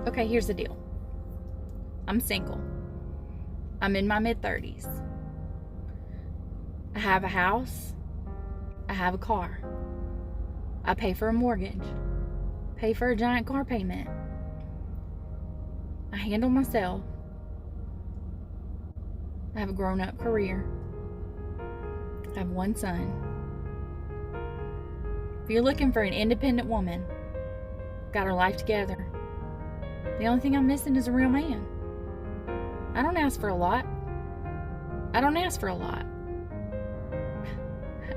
Okay, here's the deal. I'm single. I'm in my mid-30s. I have a house. I have a car. I pay for a mortgage. Pay for a giant car payment. I handle myself. I have a grown-up career. I have one son. If you're looking for an independent woman, got her life together, the only thing I'm missing is a real man. I don't ask for a lot. I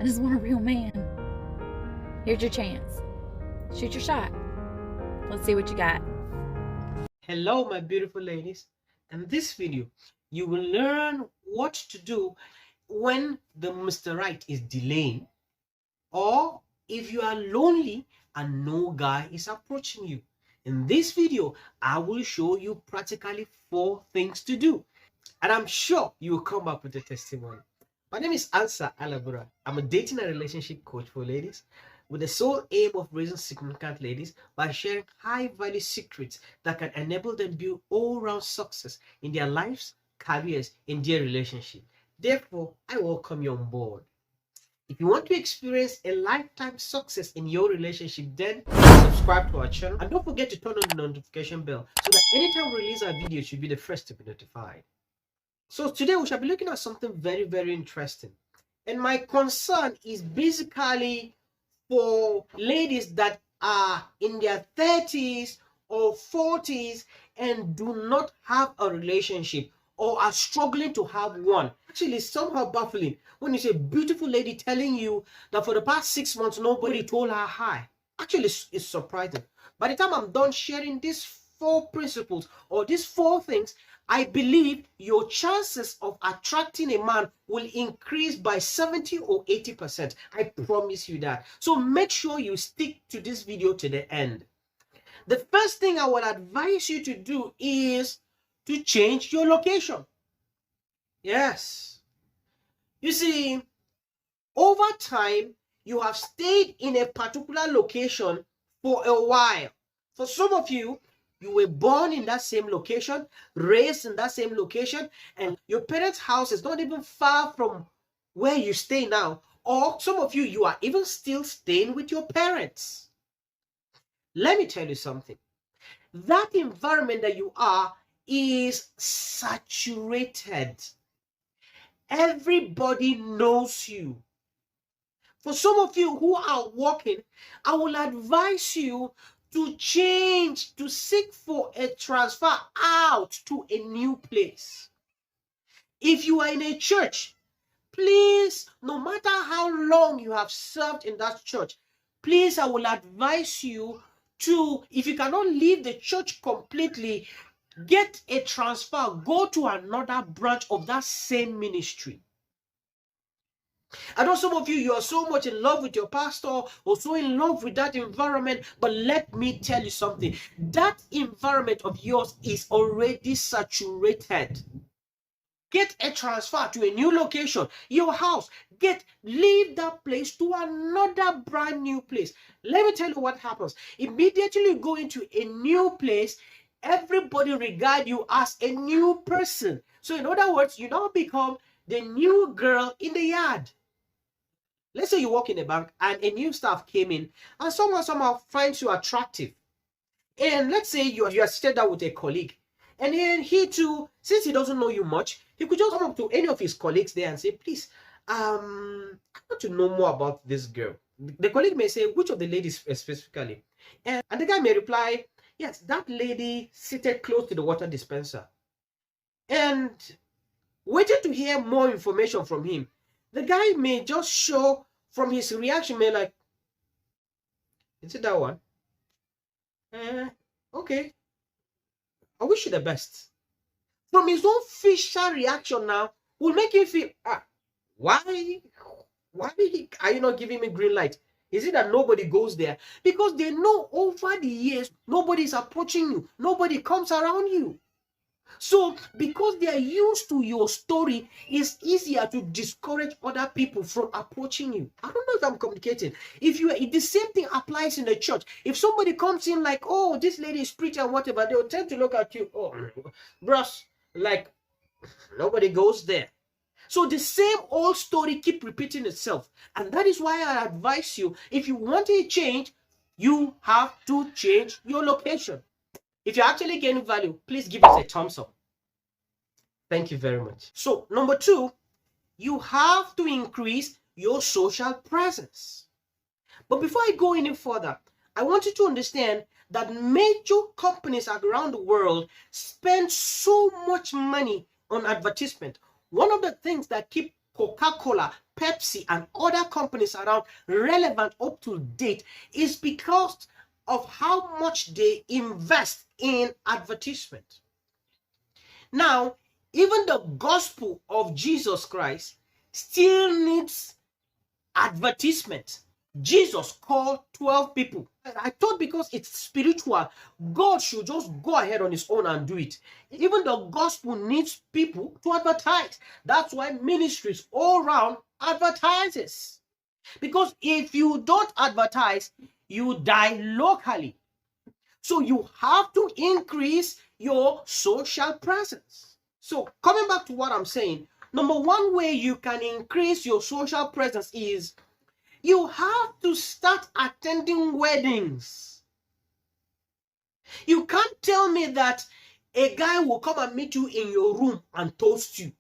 just want a real man. Here's your chance. Shoot your shot. Let's see what you got. Hello, my beautiful ladies. In this video, you will learn what to do when the Mr. Right is delaying, or if you are lonely and no guy is approaching you. In this video, I will show you practically 4 things to do, and I'm sure you will come up with a testimony. My name is Ansa Alabura. I'm a dating and relationship coach for ladies with the sole aim of raising significant ladies by sharing high-value secrets that can enable them build all-round success in their lives, careers, in their relationship. Therefore, I welcome you on board. If you want to experience a lifetime success in your relationship, then subscribe to our channel and don't forget to turn on the notification bell so that anytime we release our video, you should be the first to be notified. So today we shall be looking at something very, very interesting. And my concern is basically for ladies that are in their 30s or 40s and do not have a relationship or are struggling to have one. Actually, it's somehow baffling when you see a beautiful lady telling you that for the past 6 months, nobody told her hi. Actually, it's surprising. By the time I'm done sharing these 4 principles or these 4 things, I believe your chances of attracting a man will increase by 70 or 80%. I promise you that. So make sure you stick to this video to the end. The first thing I would advise you to do is to change your location. Yes. You see, over time, you have stayed in a particular location for a while. For some of you, you were born in that same location, raised in that same location, and your parents' house is not even far from where you stay now. Or some of you, you are even still staying with your parents. Let me tell you something. That environment that you are is saturated. Everybody knows you. For some of you who are working, I will advise you to change, to seek for a transfer out to a new place. If you are in a church, please, no matter how long you have served in that church, please, I will advise you to, if you cannot leave the church completely, get a transfer, go to another branch of that same ministry. I know some of you, you are so much in love with your pastor or so in love with that environment, but let me tell you something. That environment of yours is already saturated. Get a transfer to a new location, your house. Leave that place to another brand new place. Let me tell you what happens. Immediately you go into a new place, everybody regard you as a new person. So in other words, you now become the new girl in the yard. Let's say you work in a bank and a new staff came in and somehow finds you attractive. And let's say you are seated down with a colleague. And then he too, since he doesn't know you much, he could just come up to any of his colleagues there and say, please, I want to know more about this girl. The colleague may say, which of the ladies specifically? And the guy may reply, yes, that lady seated close to the water dispenser. And waiting to hear more information from him, the guy may just show from his reaction, may like, is it that one? Okay. I wish you the best. From his own facial reaction now, will make him feel, why are you not giving me green light? Is it that nobody goes there? Because they know over the years, nobody is approaching you. Nobody comes around you. So because they are used to your story, it's easier to discourage other people from approaching you. I don't know if I'm communicating. If the same thing applies in the church. If somebody comes in like, oh, this lady is pretty and whatever, they'll tend to look at you, oh, bros, like nobody goes there. So the same old story keep repeating itself. And that is why I advise you, if you want a change, you have to change your location. If you're actually getting value, please give us a thumbs up. Thank you very much. So number 2, you have to increase your social presence. But before I go any further, I want you to understand that major companies around the world spend so much money on advertisement. One of the things that keep Coca-Cola, Pepsi, and other companies around relevant up to date is because of how much they invest in advertisement. Now, even the gospel of Jesus Christ still needs advertisement. Jesus called 12 people. I thought because it's spiritual, God should just go ahead on his own and do it. Even the gospel needs people to advertise. That's why ministries all around advertises. Because if you don't advertise, you die locally. So you have to increase your social presence. So coming back to what I'm saying, number 1 way you can increase your social presence is you have to start attending weddings. You can't tell me that a guy will come and meet you in your room and toast you.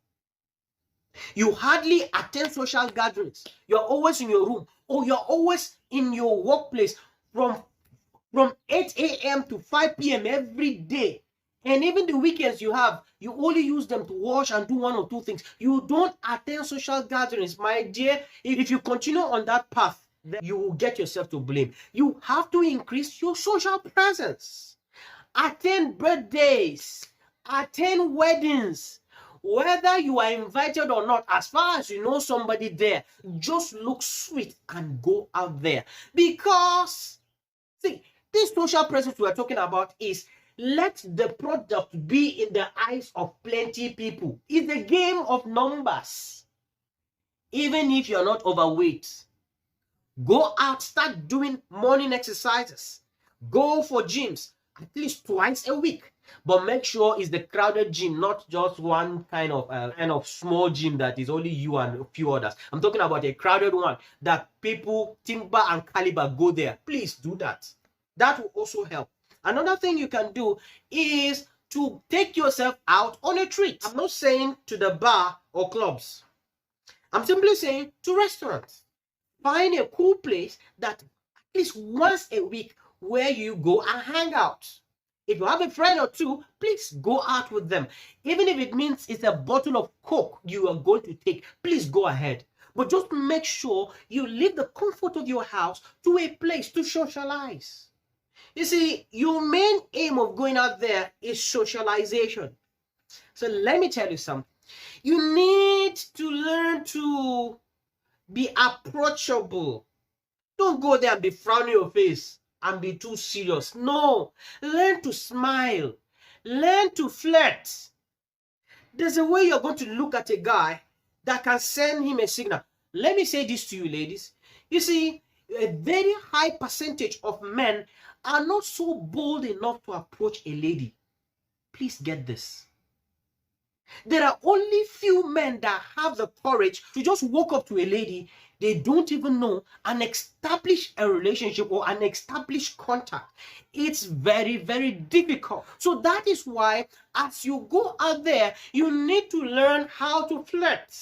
You hardly attend social gatherings. You're always in your room, or you're always in your workplace from 8 a.m. to 5 p.m. every day. And even the weekends you only use them to wash and do 1 or 2 things. You don't attend social gatherings. My dear, if you continue on that path, then you will get yourself to blame. You have to increase your social presence. Attend birthdays. Attend weddings. Whether you are invited or not, as far as you know somebody there, just look sweet and go out there. Because, see, this social presence we are talking about is let the product be in the eyes of plenty people. It's a game of numbers. Even if you're not overweight, go out, start doing morning exercises. Go for gyms at least twice a week. But make sure it's the crowded gym, not just one kind of small gym that is only you and a few others. I'm talking about a crowded one that people, timber and caliber, go there. Please do that. That will also help. Another thing you can do is to take yourself out on a treat. I'm not saying to the bar or clubs. I'm simply saying to restaurants. Find a cool place that at least once a week where you go and hang out. If you have a friend or 2, please go out with them. Even if it means it's a bottle of Coke you are going to take, please go ahead. But just make sure you leave the comfort of your house to a place to socialize. You see, your main aim of going out there is socialization. So let me tell you something. You need to learn to be approachable. Don't go there and be frowning your face and be too serious. No, learn to smile. Learn to flirt. There's a way you're going to look at a guy that can send him a signal. Let me say this to you, ladies. You see, a very high percentage of men are not so bold enough to approach a lady. Please get this. There are only few men that have the courage to just walk up to a lady they don't even know and establish a relationship or an established contact. It's very, very difficult. So that is why as you go out there, you need to learn how to flirt,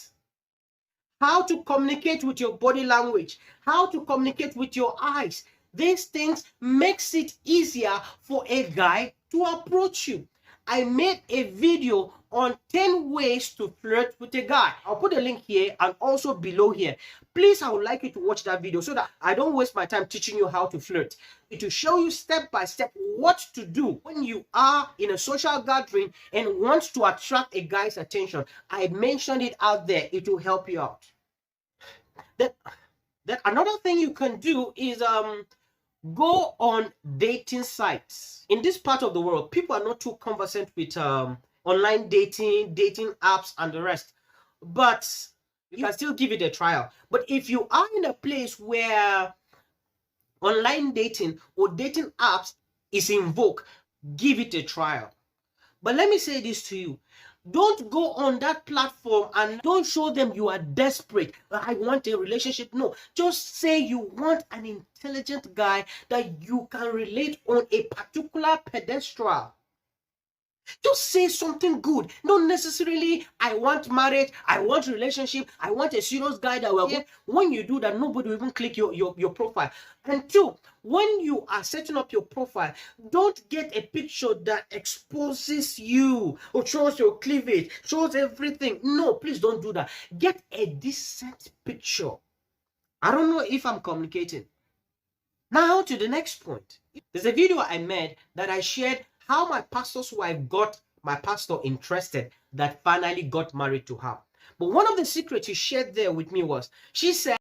how to communicate with your body language, how to communicate with your eyes. These things makes it easier for a guy to approach you. I made a video on 10 ways to flirt with a guy. I'll put a link here and also below here. Please, I would like you to watch that video so that I don't waste my time teaching you how to flirt. It will show you step by step what to do when you are in a social gathering and want to attract a guy's attention. I mentioned it out there. It will help you out. Then another thing you can do is go on dating sites. In this part of the world, people are not too conversant with online dating apps and the rest, but you can still give it a trial. But if you are in a place where online dating or dating apps is in vogue, give it a trial. But let me say this to you. Don't go on that platform and don't show them you are desperate. I want a relationship. No, just say you want an intelligent guy that you can relate on a particular pedestal. Just say something good. Not necessarily, I want marriage, I want relationship, I want a serious guy that will get. When you do that, nobody will even click your profile. And two, when you are setting up your profile, don't get a picture that exposes you or shows your cleavage, shows everything. No, please don't do that. Get a decent picture. I don't know if I'm communicating. Now to the next point. There's a video I made that I shared how my pastor's wife got my pastor interested that finally got married to her. But one of the secrets she shared there with me was, she said,